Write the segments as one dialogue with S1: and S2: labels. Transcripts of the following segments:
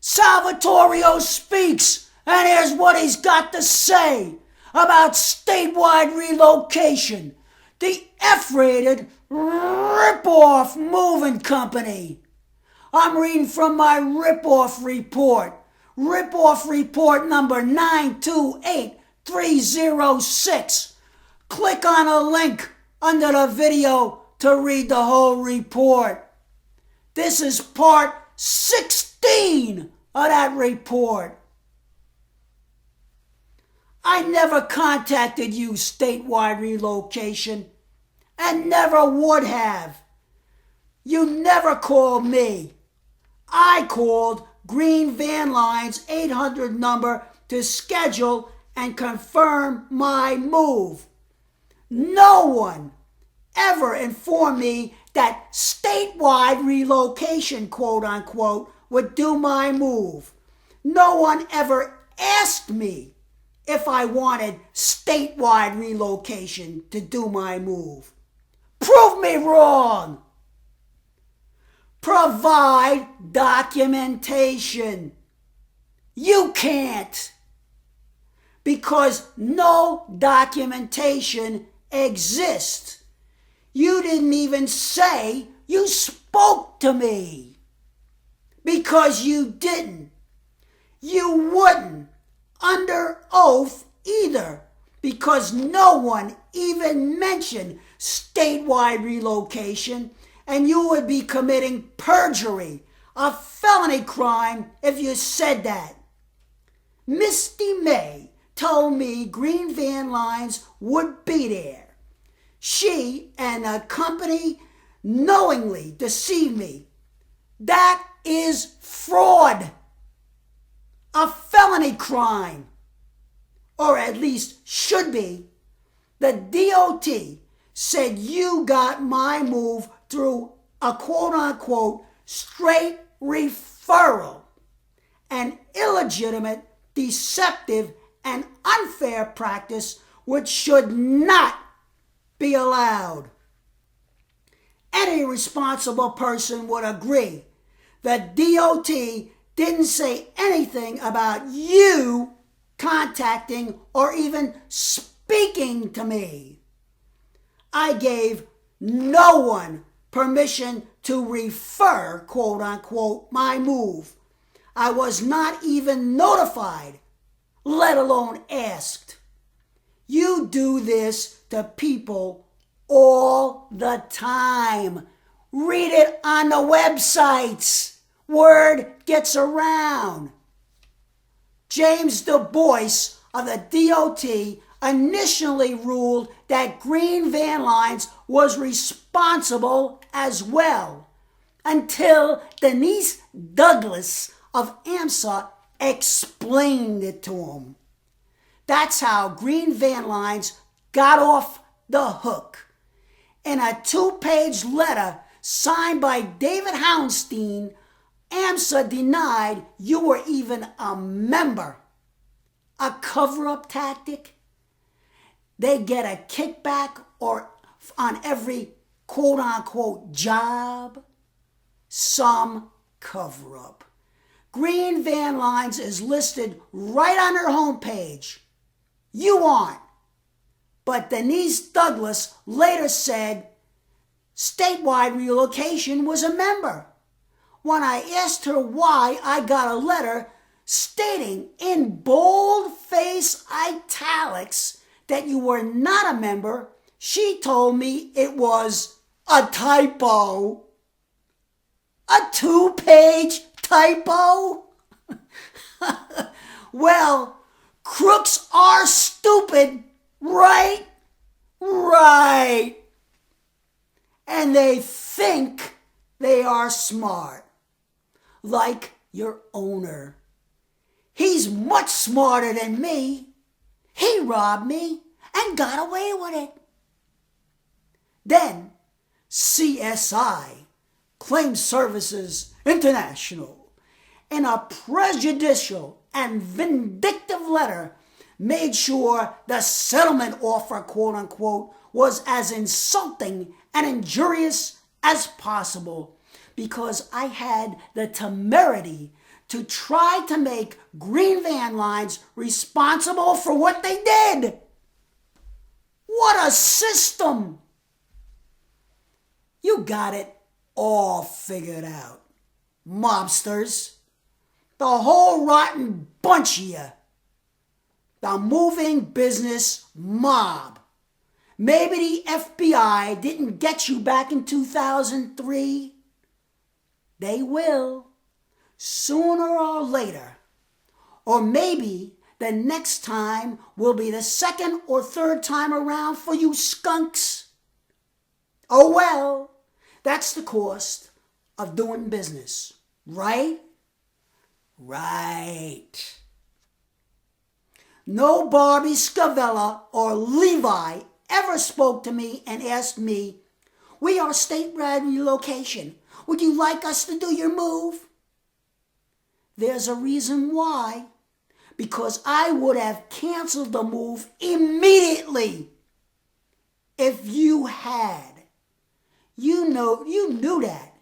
S1: Salvatorio speaks, and here's what he's got to say about statewide relocation. The F-rated Ripoff Moving Company. I'm reading from my Ripoff Report. Ripoff Report number 928306. Click on a link under the video to read the whole report. This is part 16 of that report. I never contacted you, statewide relocation, and never would have. You never called me. I called Green Van Line's 800 number to schedule and confirm my move. No one ever informed me that statewide relocation, quote unquote, would do my move. No one ever asked me if I wanted statewide relocation to do my move. Prove me wrong. Provide documentation. You can't, because no documentation exists. You didn't even say you spoke to me, because you didn't. You wouldn't under oath either, because no one even mentioned statewide relocation, and you would be committing perjury, a felony crime, if you said that. Misty May told me Green Van Lines would be there. She and a company knowingly deceived me. That is fraud. A felony crime, or at least should be. The DOT said you got my move through a quote-unquote straight referral, an illegitimate, deceptive, and unfair practice which should not be allowed. Any responsible person would agree that DOT didn't say anything about you contacting or even speaking to me. I gave no one permission to refer, quote unquote, my move. I was not even notified, let alone asked. You do this to people all the time. Read it on the websites. Word gets around. James Du Bois of the DOT initially ruled that Green Van Lines was responsible as well, until Denise Douglas of AMSA explained it to him. That's how Green Van Lines got off the hook. In a 2-page letter signed by David Houndstein, AMSA denied you were even a member. A cover-up tactic? They get a kickback or on every quote-unquote job? Some cover-up. Green Van Lines is listed right on her homepage. You aren't. But Denise Douglas later said statewide relocation was a member. When I asked her why, I got a letter stating in bold-face italics that you were not a member. She told me it was a typo. A 2-page typo? Well, crooks are stupid, right? Right. And they think they are smart. Like your owner. He's much smarter than me. He robbed me and got away with it. Then CSI, Claims Services International, in a prejudicial and vindictive letter, made sure the settlement offer, quote unquote, was as insulting and injurious as possible, because I had the temerity to try to make green van lines responsible for what they did. What a system! You got it all figured out. Mobsters. The whole rotten bunch of you. The moving business mob. Maybe the FBI didn't get you back in 2003. They will, sooner or later. Or maybe the next time will be the second or third time around for you skunks. Oh well, that's the cost of doing business, right? Right. No Barbie Scavella or Levi ever spoke to me and asked me, "We are statewide relocation. Would you like us to do your move?" There's a reason why. Because I would have canceled the move immediately if you had. You knew that.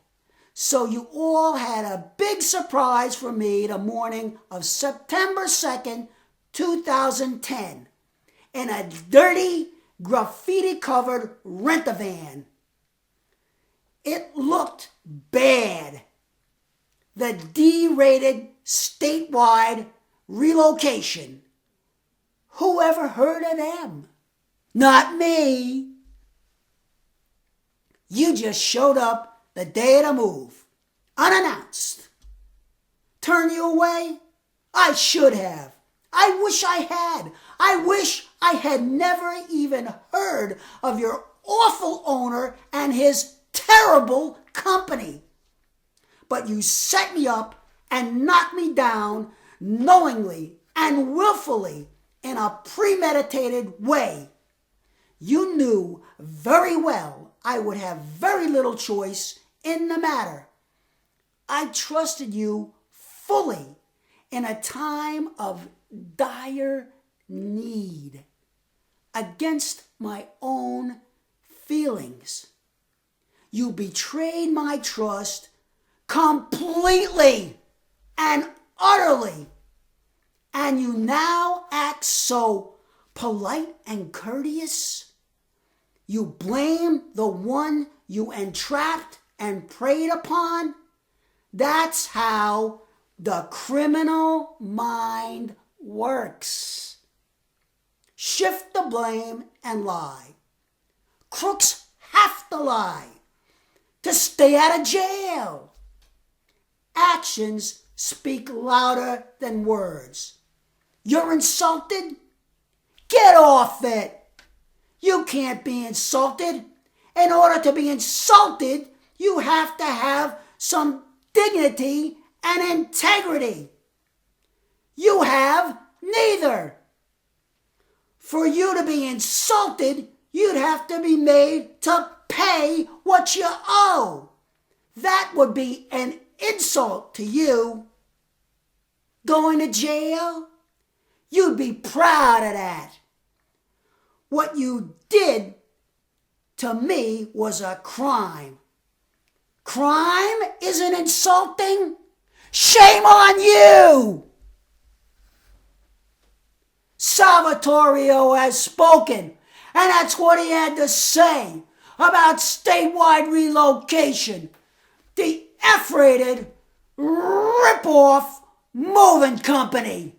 S1: So you all had a big surprise for me the morning of September 2nd, 2010 in a dirty, graffiti-covered rent-a-van. It looked bad. The D-rated statewide relocation. Who ever heard of them? Not me. You just showed up the day of the move, unannounced. Turn you away? I should have. I wish I had. I wish I had never even heard of your awful owner and his terrible company. But you set me up and knocked me down knowingly and willfully in a premeditated way. You knew very well I would have very little choice in the matter. I trusted you fully in a time of dire need against my own feelings. You betrayed my trust completely and utterly, and you now act so polite and courteous. You blame the one you entrapped and preyed upon. That's how the criminal mind works. Shift the blame and lie. Crooks have to lie to stay out of jail. Actions speak louder than words. You're insulted? Get off it. You can't be insulted. In order to be insulted, you have to have some dignity and integrity. You have neither. For you to be insulted, you'd have to be made to pay what you owe. That would be an insult to you. Going to jail? You'd be proud of that. What you did to me was a crime. Crime isn't insulting? Shame on you! Salvatorio has spoken, and that's what he had to say about statewide relocation. The F-rated, rip-off moving company.